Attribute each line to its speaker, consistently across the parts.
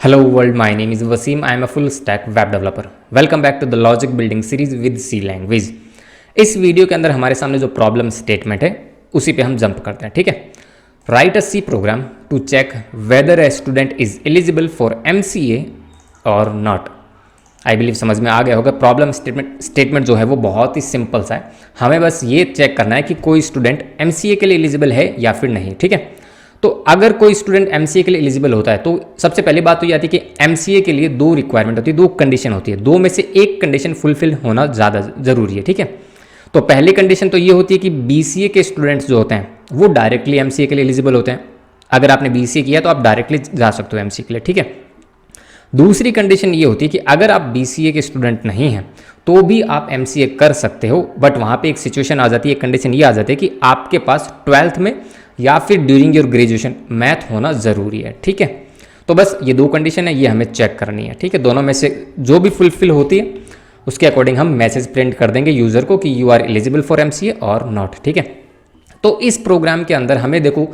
Speaker 1: Hello world, my name is Wasim. I am a full stack web developer. Welcome back to the logic building series with C language. इस video के अंदर हमारे सामने जो problem statement है उसी पे हम जंप करते हैं, ठीक है। Write a C program to check whether a student is eligible for MCA और नॉट। आई बिलीव समझ में आ गया होगा। प्रॉब्लम स्टेटमेंट जो है वो बहुत ही सिंपल सा है। हमें बस ये चेक करना है कि कोई स्टूडेंट MCA के लिए एलिजिबल है या फिर नहीं, ठीक है। तो अगर कोई स्टूडेंट MCA के लिए एलिजिबल होता है तो सबसे पहली बात तो ये आती है कि MCA के लिए दो रिक्वायरमेंट होती है, दो कंडीशन होती है। दो में से एक कंडीशन फुलफिल होना ज़्यादा ज़रूरी है, ठीक है। तो पहली कंडीशन तो ये होती है कि BCA के स्टूडेंट्स जो होते हैं वो डायरेक्टली MCA के लिए एलिजिबल होते हैं। अगर आपने BCA किया तो आप डायरेक्टली जा सकते हो MCA के लिए, ठीक है। दूसरी कंडीशन ये होती है कि अगर आप BCA के स्टूडेंट नहीं हैं तो भी आप MCA कर सकते हो, बट वहाँ पे एक सिचुएशन आ जाती है, कंडीशन ये आ जाती है कि आपके पास 12th में या फिर ड्यूरिंग योर ग्रेजुएशन मैथ होना ज़रूरी है, ठीक है। तो बस ये दो कंडीशन है, ये हमें चेक करनी है, ठीक है। दोनों में से जो भी फुलफिल होती है उसके अकॉर्डिंग हम मैसेज प्रिंट कर देंगे यूज़र को कि you are eligible for MCA और नॉट, ठीक है। तो इस प्रोग्राम के अंदर हमें देखो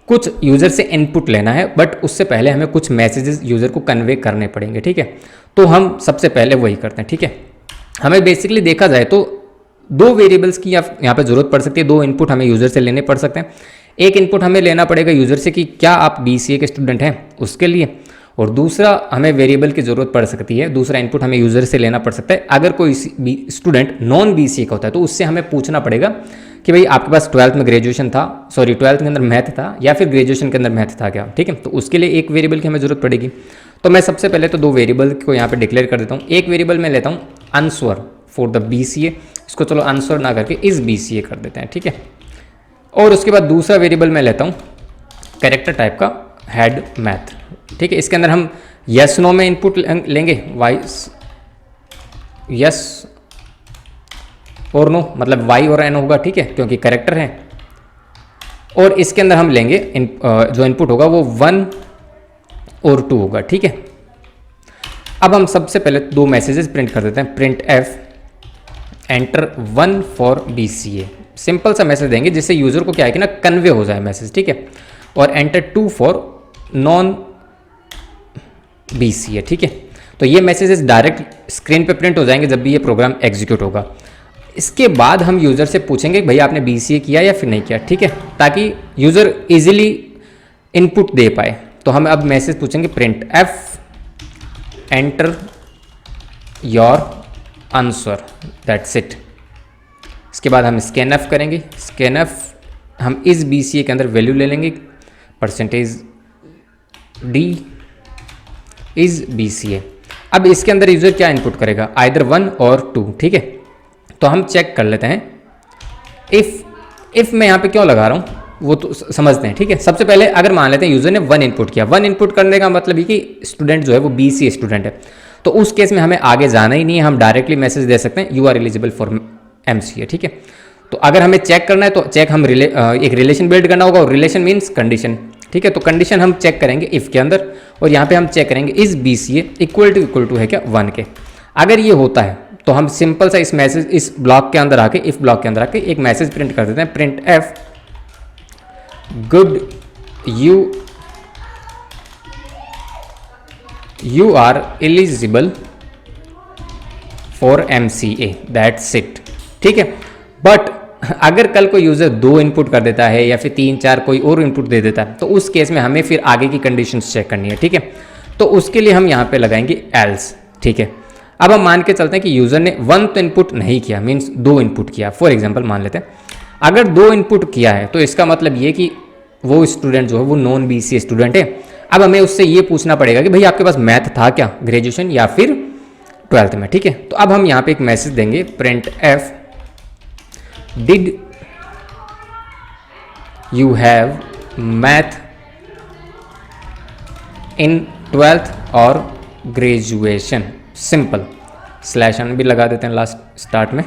Speaker 1: कुछ यूज़र से इनपुट लेना है, बट उससे पहले हमें कुछ मैसेजेस यूज़र को कन्वे करने पड़ेंगे, ठीक है। तो हम सबसे पहले वही करते हैं, ठीक है। हमें बेसिकली देखा जाए तो दो वेरिएबल्स की यहाँ पे ज़रूरत पड़ सकती है, दो इनपुट हमें यूज़र से लेने पड़ सकते हैं। एक इनपुट हमें लेना पड़ेगा यूज़र से कि क्या आप BCA के स्टूडेंट हैं उसके लिए, और दूसरा हमें वेरिएबल की ज़रूरत पड़ सकती है, दूसरा इनपुट हमें यूज़र से लेना पड़ सकता है। अगर कोई स्टूडेंट नॉन BCA का होता है तो उससे हमें पूछना पड़ेगा कि भाई आपके पास 12th में ग्रेजुएशन था, 12th के अंदर मैथ था या फिर ग्रेजुएशन के अंदर मैथ था क्या, ठीक है। तो उसके लिए एक वेरिएबल की हमें ज़रूरत पड़ेगी। तो मैं सबसे पहले तो दो वेरिएबल को यहाँ पे डिक्लेयर कर देता हूँ। एक वेरिएबल मैं लेता हूँ आंसर फॉर द BCA, इसको चलो आंसर ना करके इस BCA कर देते हैं, ठीक है। और उसके बाद दूसरा वेरिएबल मैं लेता हूँ कैरेक्टर टाइप का हेड मैथ, ठीक है। इसके अंदर हम यस नो में इनपुट लेंगे, वाइस यस और नो, मतलब Y और N होगा, ठीक है, क्योंकि कैरेक्टर है। और इसके अंदर हम लेंगे जो इनपुट होगा वो 1 और 2 होगा, ठीक है। अब हम सबसे पहले दो मैसेजेस प्रिंट कर देते हैं। Print F enter 1 for BCA, simple सा मैसेज देंगे जिससे यूज़र को क्या है कि ना कन्वे हो जाए मैसेज, ठीक है। और एंटर 2 फॉर नॉन BCA, ठीक है। तो ये मैसेजेस डायरेक्ट स्क्रीन पे प्रिंट हो जाएंगे जब भी ये प्रोग्राम एग्जीक्यूट होगा। इसके बाद हम यूज़र से पूछेंगे भैया आपने BCA किया या फिर नहीं किया, ठीक है, ताकि यूज़र इजीली इनपुट दे पाए। तो हम अब मैसेज पूछेंगे print F enter your answer, that's it. इसके बाद हम स्कैन F करेंगे। स्कैन F हम इस BCA के अंदर वैल्यू ले लेंगे, %D इज BCA। अब इसके अंदर यूज़र क्या इनपुट करेगा, आइदर 1 और 2, ठीक है। तो हम चेक कर लेते हैं। इफ़ मैं यहाँ पे क्यों लगा रहा हूँ वो तो समझते हैं, ठीक है। सबसे पहले अगर मान लेते हैं यूज़र ने 1 इनपुट किया, 1 इनपुट करने का मतलब ये कि स्टूडेंट जो है वो BCA स्टूडेंट है, तो उस केस में हमें आगे जाना ही नहीं है, हम डायरेक्टली मैसेज दे सकते हैं you are eligible for MCA, ठीक है। तो अगर हमें चेक करना है तो चेक हम एक रिलेशन बिल्ड करना होगा, और रिलेशन मीन्स कंडीशन, ठीक है। तो कंडीशन हम चेक करेंगे इफ़ के अंदर, और यहाँ पे हम चेक करेंगे इस BCA इक्वल टू है क्या 1 के। अगर ये होता है तो हम सिंपल सा इस मैसेज इस ब्लॉक के अंदर आके, इफ ब्लॉक के अंदर आके एक मैसेज प्रिंट कर देते हैं, print F good you are eligible for MCA, that's it, ठीक है। बट अगर कल कोई यूज़र 2 इनपुट कर देता है या फिर 3-4 कोई और इनपुट दे देता है तो उस केस में हमें फिर आगे की कंडीशंस चेक करनी है, ठीक है। तो उसके लिए हम यहाँ पे लगाएंगे एल्स, ठीक है। अब हम मान के चलते हैं कि यूज़र ने 1 तो इनपुट नहीं किया, मीन्स 2 इनपुट किया। फॉर एग्जाम्पल मान लेते हैं अगर 2 इनपुट किया है तो इसका मतलब ये कि वो स्टूडेंट जो है वो नॉन BCA स्टूडेंट है। अब हमें उससे ये पूछना पड़ेगा कि भाई आपके पास मैथ था क्या ग्रेजुएशन या फिर 12th में, ठीक है। तो अब हम यहाँ पे एक मैसेज देंगे print F did you have math in 12th और ग्रेजुएशन, सिंपल /n भी लगा देते हैं लास्ट स्टार्ट में,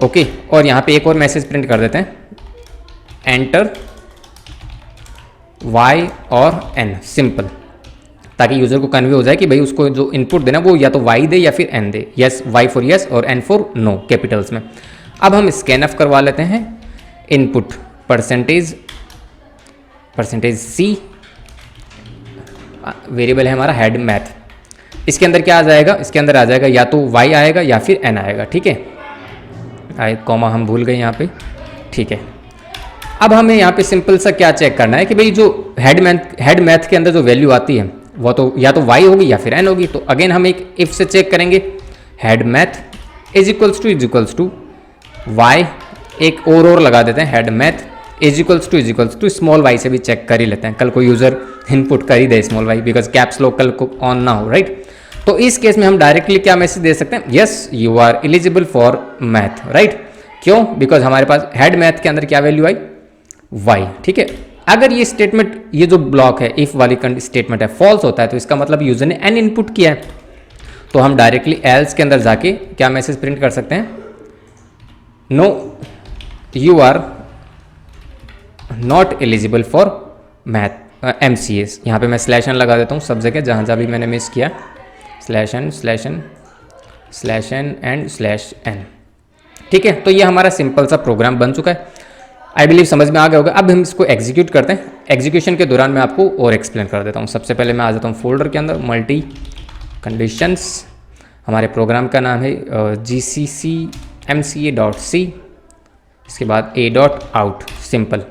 Speaker 1: ओके। और यहाँ पे एक और मैसेज प्रिंट कर देते हैं एंटर Y और N, सिंपल, ताकि यूज़र को कन्वे हो जाए कि भाई उसको जो इनपुट देना वो या तो Y दे या फिर N they, yes Y for yes और N फॉर नो, कैपिटल्स में। अब हम स्कैन F करवा लेते हैं। इनपुट %C वेरिएबल है हमारा हेड मैथ। इसके अंदर क्या आ जाएगा, इसके अंदर आ जाएगा या तो y आएगा या फिर n आएगा, ठीक है। कॉमा हम भूल गए यहाँ पे, ठीक है। अब हमें यहाँ पे सिंपल सा क्या चेक करना है कि भाई जो हेड मैथ के अंदर जो वैल्यू आती है वो तो या तो y होगी या फिर n होगी। तो अगेन हम एक इफ से चेक करेंगे, head math is equals to y, एक और लगा देते हैं, head math is equals to small y से भी चेक कर ही लेते हैं, कल को यूज़र इनपुट कर ही the small y, because caps lock कल को ऑन ना हो, राइट। तो इस केस में हम डायरेक्टली क्या मैसेज दे सकते हैं, yes you are eligible for math, right. क्यों, बिकॉज हमारे पास हेड मैथ के अंदर क्या वैल्यू आई, y, ठीक है। अगर ये स्टेटमेंट, ये जो ब्लॉक है इफ वाली स्टेटमेंट है, फॉल्स होता है तो इसका मतलब यूजर ने n इनपुट किया है। तो हम डायरेक्टली एल्स के अंदर जाके क्या मैसेज प्रिंट कर सकते हैं, no you are not eligible for math MCA। यहाँ पे मैं स्लैश n लगा देता हूँ सब जगह जहाँ जहाँ भी मैंने मिस किया, slash n and slash n, ठीक है। तो ये हमारा सिंपल सा प्रोग्राम बन चुका है। आई बिलीव समझ में आ गया होगा। अब हम इसको एग्जीक्यूट करते हैं। एग्जीक्यूशन के दौरान मैं आपको और एक्सप्लेन कर देता हूँ। सबसे पहले मैं आ जाता हूँ फोल्डर के अंदर, मल्टी कंडीशंस, हमारे प्रोग्राम का नाम है GCC MCA.C, इसके बाद a.out, सिंपल।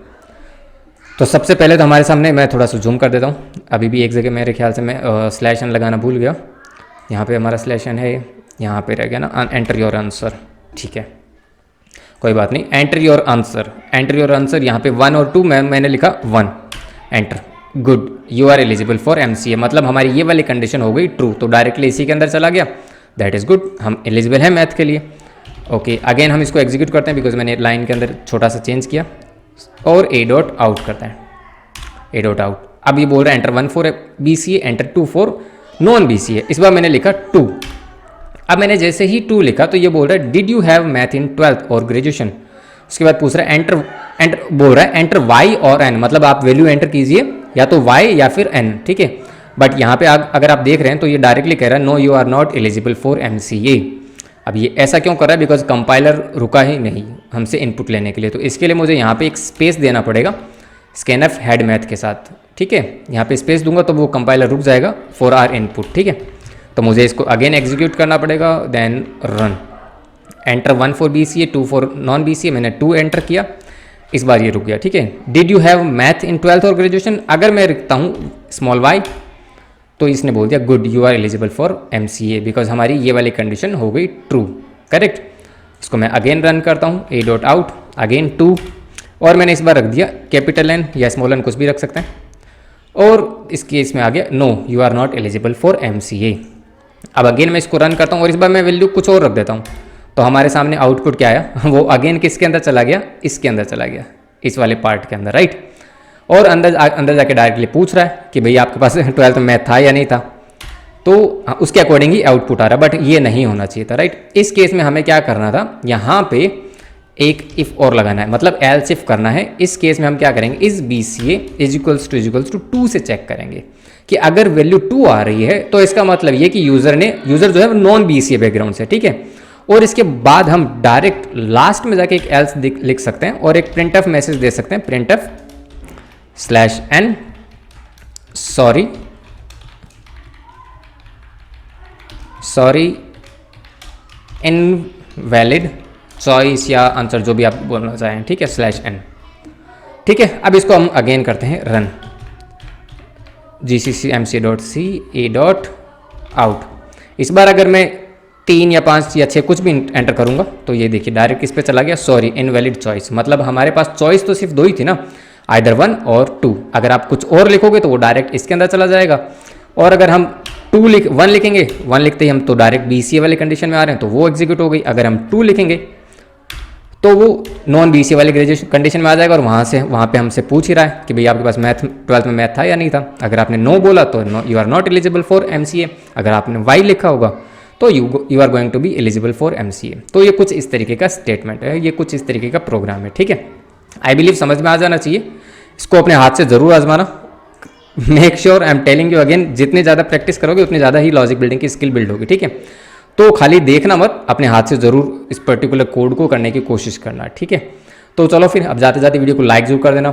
Speaker 1: तो सबसे पहले तो हमारे सामने, मैं थोड़ा सा जूम कर देता हूँ, अभी भी एक जगह मेरे ख्याल से मैं स्लैश n लगाना भूल गया। यहाँ पे हमारा स्लैश n है, यहाँ पे रह गया ना, एंटर योर आंसर, ठीक है, कोई बात नहीं। एंटर योर आंसर यहाँ पे 1 और 2 मैंने लिखा 1, enter, good, you are eligible for MCA, मतलब हमारी ये वाली कंडीशन हो गई ट्रू, तो डायरेक्टली इसी के अंदर चला गया, दैट इज़ गुड, हम एलिजिबल हैं मैथ के लिए। ओके, अगेन हम इसको एग्जीक्यूट करते हैं बिकॉज मैंने लाइन के अंदर छोटा सा चेंज किया, और a.out करते हैं, a.out। अब ये बोल रहा है enter 1 for BCA, enter 2 for non BCA। इस बार मैंने लिखा 2। अब मैंने जैसे ही 2 लिखा तो ये बोल रहा है did you have math in 12th और ग्रेजुएशन। उसके बाद पूछ रहा है एंटर बोल रहा है एंटर y और n, मतलब आप वैल्यू एंटर कीजिए या तो y या फिर n, ठीक है। बट यहाँ पे अगर आप देख रहे हैं तो ये डायरेक्टली कह रहा है no you are not eligible for MCA। अब ये ऐसा क्यों कर रहा है, बिकॉज कंपाइलर रुका ही नहीं हमसे इनपुट लेने के लिए, तो इसके लिए मुझे यहाँ पे एक स्पेस देना पड़ेगा स्कैनफ हेड मैथ के साथ, ठीक है। यहाँ पे स्पेस दूंगा तो वो कंपाइलर रुक जाएगा फॉर आर इनपुट, ठीक है। तो मुझे इसको अगेन एग्जीक्यूट करना पड़ेगा, then run, enter 1 for BCA 2 for non BCA, मैंने 2 एंटर किया, इस बार ये रुक गया, ठीक है। Did you have math in 12th और ग्रेजुएशन, अगर मैं लिखता हूँ स्मॉल y तो इसने बोल दिया good you are eligible for MCA, because हमारी ये वाली कंडीशन हो गई ट्रू, करेक्ट। इसको मैं अगेन रन करता हूँ, a.out, अगेन 2, और मैंने इस बार रख दिया कैपिटल N या स्मॉल n, कुछ भी रख सकते हैं, और इस केस में आ गया no you are not eligible for MCA। अब अगेन मैं इसको रन करता हूँ और इस बार मैं वैल्यू कुछ और रख देता हूँ, तो हमारे सामने आउटपुट क्या आया, वो अगेन किसके अंदर चला गया, इसके अंदर चला गया, इस वाले पार्ट के अंदर, राइट। और अंदर जाके डायरेक्टली पूछ रहा है कि भैया आपके पास 12th में मैथ था या नहीं था, तो उसके अकॉर्डिंग ही आउटपुट आ रहा है, बट ये नहीं होना चाहिए था, राइट। इस केस में हमें क्या करना था, यहाँ पे एक इफ और लगाना है, मतलब एल्स इफ करना है। इस केस में हम क्या करेंगे, इस BCA इज इक्वल्स टू 2 से चेक करेंगे कि अगर वैल्यू 2 आ रही है तो इसका मतलब ये कि यूजर जो है नॉन BCA बैकग्राउंड से, ठीक है। और इसके बाद हम डायरेक्ट लास्ट में जाके एक एल्स लिख सकते हैं और एक प्रिंटफ मैसेज दे सकते हैं, printf /n sorry invalid choice या आंसर जो भी आप बोलना चाहें, ठीक है, /n, ठीक है। अब इसको हम अगेन करते हैं रन, GCC MCA.C a.out। इस बार अगर मैं 3 या 5 या 6 कुछ भी एंटर करूंगा तो ये देखिए डायरेक्ट इस पे चला गया, सॉरी इनवैलिड चॉइस, मतलब हमारे पास चॉइस तो सिर्फ 2 ही थी ना, आइदर 1 और 2। अगर आप कुछ और लिखोगे तो वो डायरेक्ट इसके अंदर चला जाएगा, और अगर हम 1 लिखेंगे, 1 लिखते ही हम तो डायरेक्ट BCA वाले कंडीशन में आ रहे हैं तो वो एग्जीक्यूट हो गई। अगर हम 2 लिखेंगे तो वो नॉन BCA वाले ग्रेजुएशन कंडीशन में आ जाएगा, और वहाँ पे हमसे पूछ ही रहा है कि भैया आपके पास 12th में मैथ था या नहीं था। अगर आपने नो बोला तो you are not eligible for MCA, अगर आपने y लिखा होगा तो you are going to be eligible for MCA। तो ये कुछ इस तरीके का स्टेटमेंट है, ये कुछ इस तरीके का प्रोग्राम है, ठीक है। आई बिलीव समझ में आ जाना चाहिए। इसको अपने हाथ से ज़रूर आजमाना, make sure, I am telling you again, जितनी ज़्यादा प्रैक्टिस करोगे उतनी ज़्यादा ही लॉजिक बिल्डिंग की स्किल बिल्ड होगी, ठीक है। तो खाली देखना मत, अपने हाथ से ज़रूर इस पर्टिकुलर कोड को करने की कोशिश करना, ठीक है। तो चलो फिर अब जाते जाते वीडियो को लाइक जरूर कर देना,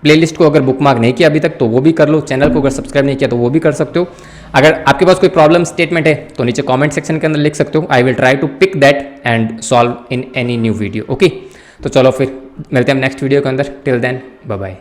Speaker 1: प्लेलिस्ट को अगर बुकमार्क नहीं किया अभी तक तो वो भी कर लो, चैनल को अगर सब्सक्राइब नहीं किया तो वो भी कर सकते हो। अगर आपके पास कोई प्रॉब्लम स्टेटमेंट है तो नीचे कमेंट सेक्शन के अंदर लिख सकते हो। I will try to pick that and solve in any new video. Okay, तो चलो फिर मिलते हैं नेक्स्ट वीडियो के अंदर। Till then bye bye.